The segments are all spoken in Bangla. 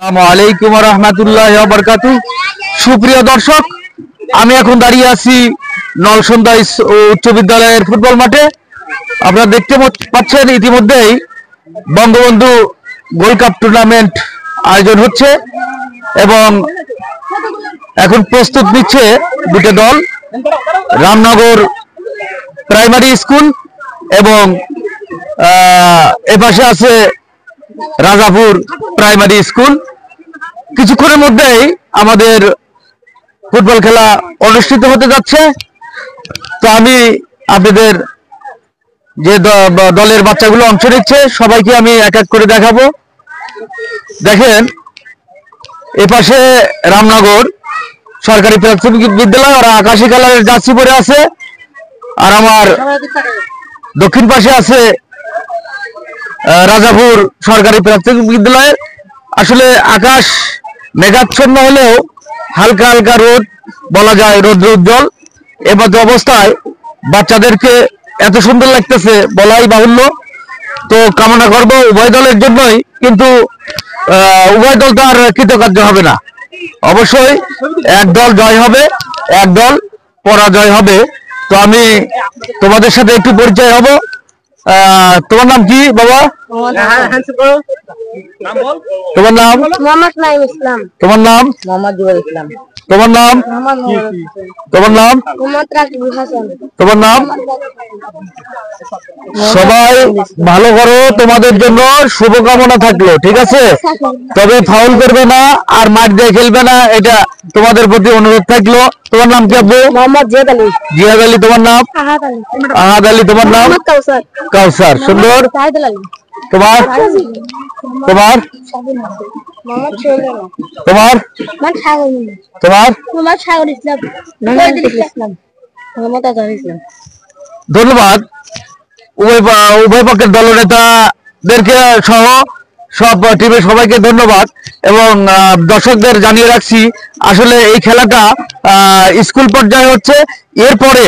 আসসালামু আলাইকুম ওয়া রাহমাতুল্লাহি ওয়া বারাকাতুহু। সুপ্রিয় দর্শক, আমি এখন দাঁড়িয়ে আছি নলসন্দা উচ্চ বিদ্যালয়ের ফুটবল মাঠে। আপনারা দেখতে পাচ্ছেন ইতিমধ্যেই বঙ্গবন্ধু গোল্ড কাপ টুর্নামেন্ট আয়োজন হচ্ছে এবং এখন প্রস্তুত নিচ্ছে দুটো দল, রামনগর প্রাইমারি স্কুল এবং এপাশে আছে রাজাপুর প্রাইমারি স্কুল। কিছুক্ষণের মধ্যেই আমাদের ফুটবল খেলা অনুষ্ঠিত হতে যাচ্ছে। তো আমি আপনাদের যে দলের বাচ্চাগুলো অংশ নিচ্ছে সবাইকে আমি এক এক করে দেখাবো। দেখেন, এপাশে রামনগর সরকারি প্রাথমিক বিদ্যালয়, ওরা আকাশী কালারের জার্সি পরে আছে। আর আমার দক্ষিণ পাশে আছে রাজাপুর সরকারি প্রাথমিক বিদ্যালয়। আসলে আকাশ মেঘাচ্ছন্ন হলেও হালকা হালকা রোদ, বলা যায় রৌদ্র উজ্জ্বল। এমত অবস্থায় বাচ্চাদেরকে এত সুন্দর লাগতেছে বলাই বাহুল্য। তো কামনা করব উভয় দলের জন্যই, কিন্তু উভয় দল তো আর কৃতকার্য হবে না। অবশ্যই এক দল জয় হবে, এক দল পরাজয় হবে। তো আমি তোমাদের সাথে একটু পরিচয় হব। তোমার নাম কি বাবা? তোমার নাম? মোহাম্মদ নাইম ইসলাম। তোমার নাম? মোহাম্মদ জুবাইর ইসলাম। তোমার নাম? তোমার নাম? মোহাম্মদ রাকিবুল হাসান। তোমার নাম? সবাই ভালো করো, তোমাদের জন্য শুভকামনা থাকলো, ঠিক আছে? তবে ফাউল করবে না আর মাঠ দিয়ে খেলবে না, এটা তোমাদের প্রতি অনুরোধ থাকলো। তোমার নাম কি আব্বু? মোহাম্মদ জিয়াদ আলী। জিয়াদ আলী। তোমার নাম? আহাদ আলী। আহাদ আলী। তোমার নাম? কাউসার। কাউসার, সুন্দর। সাইদুল আলী। তোমার? তোমার? মোহাম্মদ শহীদ আলম। তোমার? মোহাম্মদ সাগর ইসলাম। তোমার? মোহাম্মদ সাগর ইসলাম। মোহাম্মদ ইসলাম। মোহাম্মদ আজহার ইসলাম। ধন্যবাদ উভয় পক্ষের দলনেতাদেরকে সহ সব টিমের সবাইকে ধন্যবাদ। এবং দর্শকদের জানিয়ে রাখছি, আসলে এই খেলাটা স্কুল পর্যায়ে হচ্ছে, এরপরে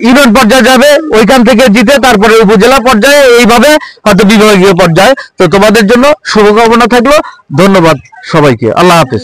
ইউনিয়ন পর্যায়ে যাবে, ওইখান থেকে জিতে তারপরে উপজেলা পর্যায়ে, এইভাবে হয়তো বিভাগীয় পর্যায়ে। তো তোমাদের জন্য শুভকামনা থাকলো। ধন্যবাদ সবাইকে। আল্লাহ হাফেজ।